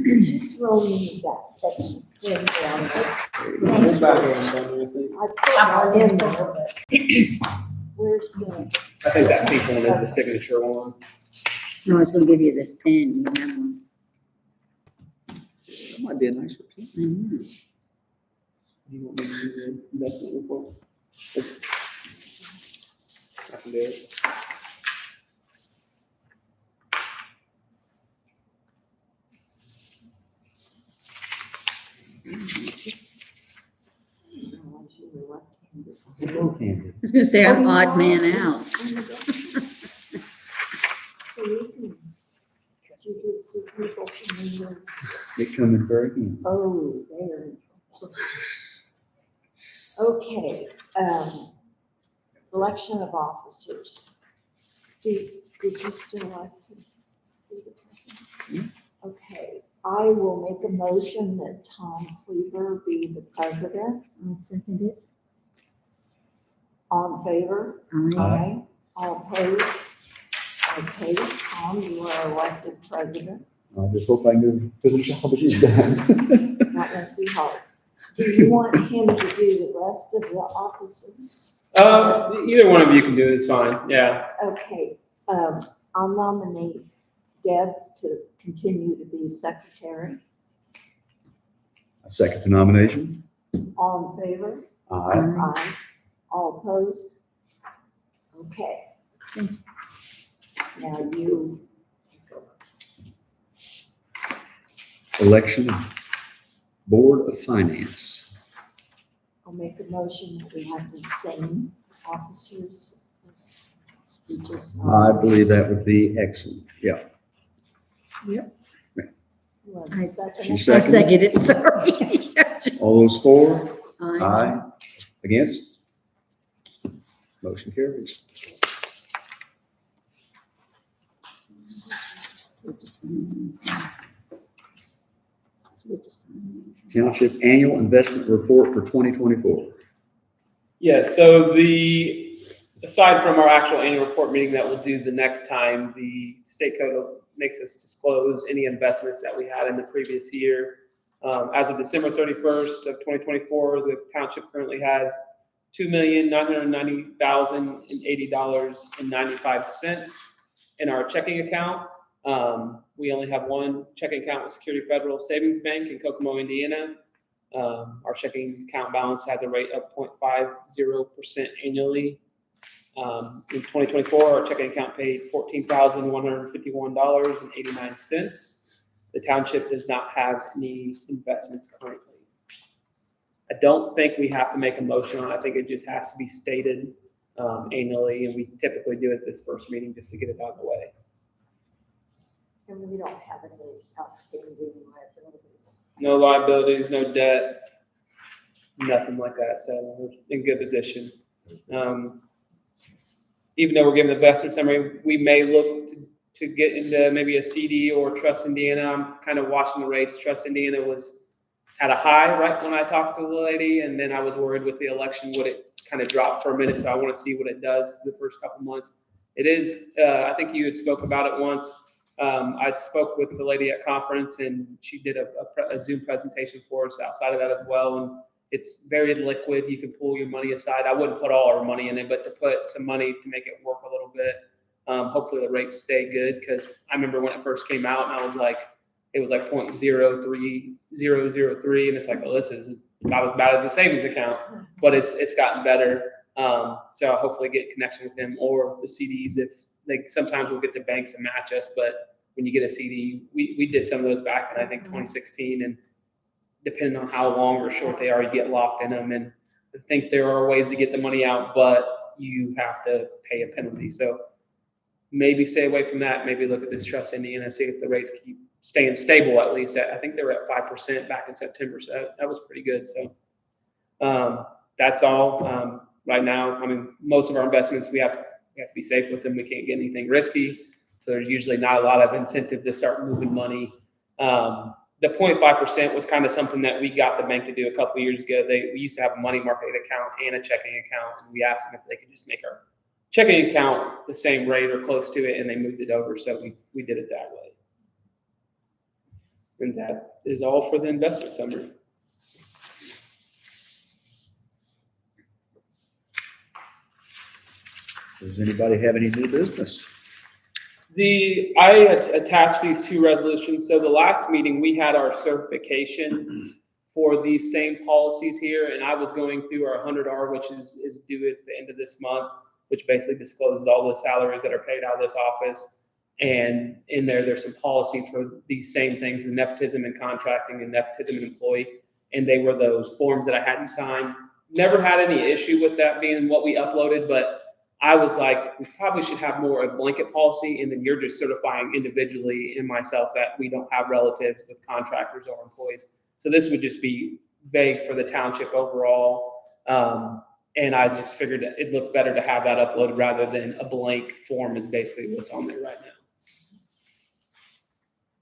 you throw me that extra pen down there? I put one in there, but where's the? I think that pink one is the signature one. No, it's gonna give you this pen, you have one. That might be a nice one. Mhm. Do you want me to do the investment report? I can do it. I was gonna say, I'm odd man out. So you can see people from the, It coming very in. oh, they're in trouble. Okay, election of officers. Would you still like to be the president? Okay, I will make a motion that Tom Cleaver be the president. I'll second it. All in favor? Aye. All opposed? Okay, Tom, you are elected president. I just hope I can do the job as you've done. That won't be hard. Do you want him to do the rest of the officers? Either one of you can do it, it's fine, yeah. Okay, I'll nominate Deb to continue to be secretary. I second the nomination. All in favor? Aye. Aye. All opposed? Okay. Now you. Election of Board of Finance. I'll make a motion that we have the same officers as we just. I believe that would be excellent. Yeah. Was I- second. She I second. second it, sorry. All those for? Aye. Aye. Against? Motion carries. Township Annual Investment Report for 2024. Yeah, so aside from our actual annual report meeting that we'll do the next time, the state code makes us disclose any investments that we had in the previous year. As of December 31st of 2024, the township currently has $2,990,080.95 in our checking account. We only have one checking account with Security Federal Savings Bank in Kokomo, Indiana. Our checking account balance has a rate of 0.50% annually. In 2024, our checking account paid $14,151.89. The township does not have any investments currently. I don't think we have to make a motion on it. I think it just has to be stated annually, and we typically do it this first meeting just to get it out of the way. And we don't have any outstanding liabilities. No liabilities, no debt, nothing like that. So we're in good position. Even though we're giving the investment summary, we may look to get into maybe a CD or Trust Indiana. I'm kind of watching the rates. Trust Indiana was at a high right when I talked to the lady, and then I was worried with the election would it kind of drop for a minute. So I want to see what it does the first couple months. It is. I think you had spoke about it once. I spoke with the lady at conference, and she did a Zoom presentation for us outside of that as well. And it's very liquid. You can pull your money aside. I wouldn't put all our money in it, but to put some money to make it work a little bit. Hopefully the rates stay good, because I remember when it first came out, and I was like, it was like 0.03003, and it's like, well, this is not as bad as a savings account, but it's gotten better. So I'll hopefully get connection with them or the CDs if sometimes we'll get the banks to match us, but when you get a CD, we did some of those back in I think 2016, and depending on how long or short they are, you get locked in them. And I think there are ways to get the money out, but you have to pay a penalty. So maybe stay away from that. Maybe look at this Trust Indiana and see if the rates keep staying stable at least. I think they were at 5% back in September, so that was pretty good. So that's all right now. I mean, most of our investments, we have to be safe with them. We can't get anything risky. So there's usually not a lot of incentive to start moving money. The 0.5% was kind of something that we got the bank to do a couple of years ago. We used to have a money market account and a checking account, and we asked them if they could just make our checking account the same rate or close to it, and they moved it over. So we did it that way. And that is all for the investment summary. Does anybody have any new business? I attached these two resolutions. So the last meeting, we had our certification for these same policies here, and I was going through our 100R, which is due at the end of this month, which basically discloses all the salaries that are paid out of this office. And in there's some policies for these same things, the nepotism and contracting and nepotism and employee. And they were those forms that I hadn't signed. Never had any issue with that being what we uploaded, but I was like, we probably should have more of a blanket policy, and then you're just certifying individually in myself that we don't have relatives with contractors or employees. So this would just be vague for the township overall. And I just figured that it looked better to have that uploaded rather than a blank form is basically what's on there right now.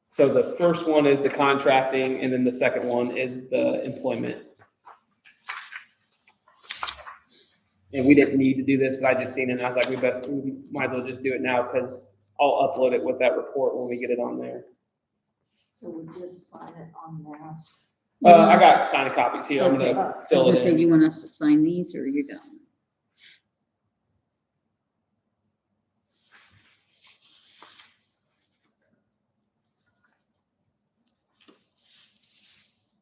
So the first one is the contracting, and then the second one is the employment. And we didn't need to do this, but I just seen it and I was like, we might as well just do it now because I'll upload it with that report when we get it on there. So we just sign it on mass. I got signed copies here. I'm Okay. gonna I was fill gonna it say, in. you want us to sign these or you don't?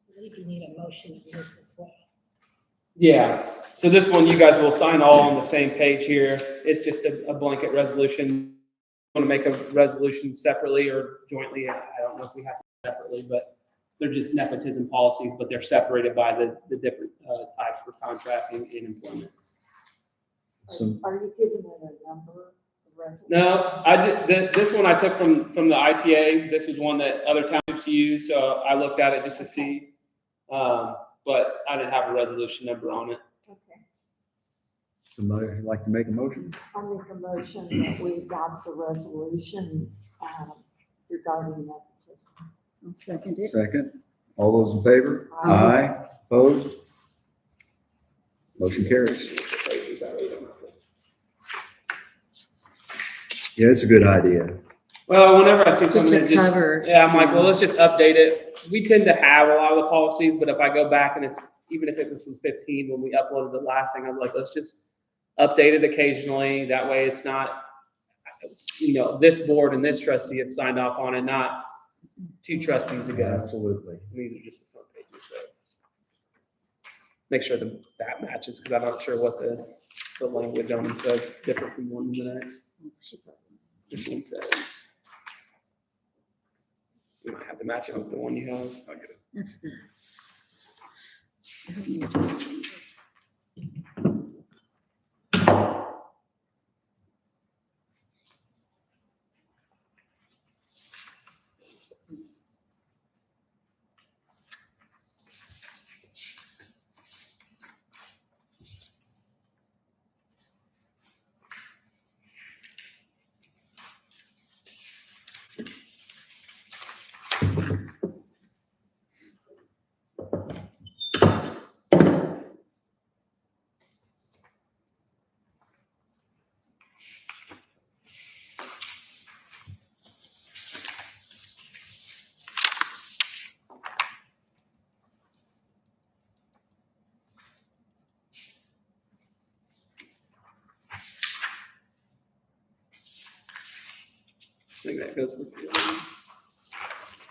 I believe you need a motion on this as well. Yeah, so this one, you guys will sign all on the same page here. It's just a blanket resolution. Want to make a resolution separately or jointly? I don't know if we have to separately, but they're just nepotism policies, but they're separated by the different types for contracting and employment. Some, Are you giving it a number? No, I did, this one I took from the ITA. This is one that other townships use, so I looked at it just to see. But I didn't have a resolution number on it. Okay. somebody like to make a motion? I'll make a motion that we adopt the resolution regarding nepotism. I'll second it. Second. All those in favor? Aye. Opposed? Motion carries. Yeah, it's a good idea. Well, whenever I see Just something a that just, cover. yeah, I'm like, well, let's just update it. We tend to have a lot of the policies, but if I go back and it's, even if it was from 15, when we uploaded the last thing, I was like, let's just update it occasionally. That way it's not, this board and this trustee have signed off on it, not two trustees ago. Absolutely. These are just the front pages, so. Make sure that matches, because I'm not sure what the language on it says, different from one to the next. This one says, you might have to match it with the one you have. I'll get it. That's the. I don't know what that is. I think that goes with the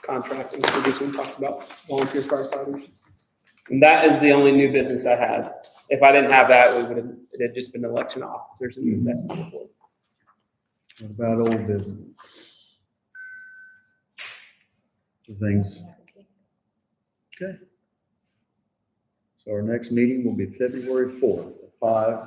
contracting. So this one talks about volunteer firefighters. And that is the only new business I have. If I didn't have that, it had just been election officers and investment report. What about old business? The things. Okay. So our next meeting will be February 4th at 5.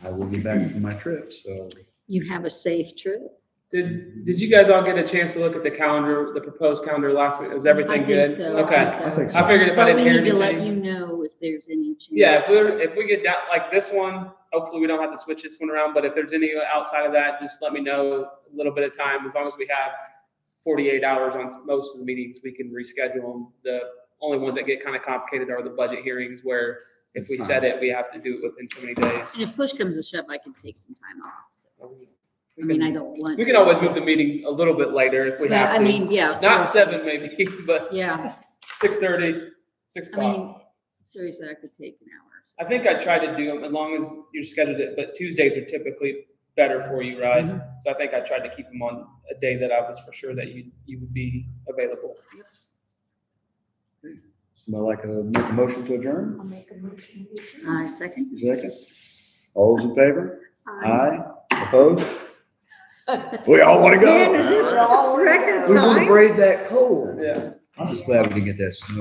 I will be back from my trip, so. You have a safe trip? Did you guys all get a chance to look at the calendar, the proposed calendar last week? Was everything I good? think so. Okay. I think so. I figured if I But didn't we hear need to let anything. you know if there's any change. Yeah, if we get down, like this one, hopefully we don't have to switch this one around, but if there's any outside of that, just let me know a little bit of time. As long as we have 48 hours on most of the meetings, we can reschedule them. The only ones that get kind of complicated are the budget hearings where if we set it, we have to do it within so many days. And if push comes to shove, I can take some time off. So. I mean, I don't want. We can always move the meeting a little bit later if we Yeah, have I to. mean, yeah. Not seriously. 7 maybe, but Yeah, 6:30, 6 I o'clock. mean, seriously, I could take an hour. I think I tried to do them as long as you scheduled it, but Tuesdays are typically better for you, right? Mhm. So I think I tried to keep them on a day that I was for sure that you would be available. Somebody like to make a motion to adjourn? I'll make a motion. to adjourn. I second. Second. All those in favor? Aye. Opposed? We all want to Man, go. is this We're all record We want to time? braid that coal. Yeah. I'm just glad we didn't get that snow.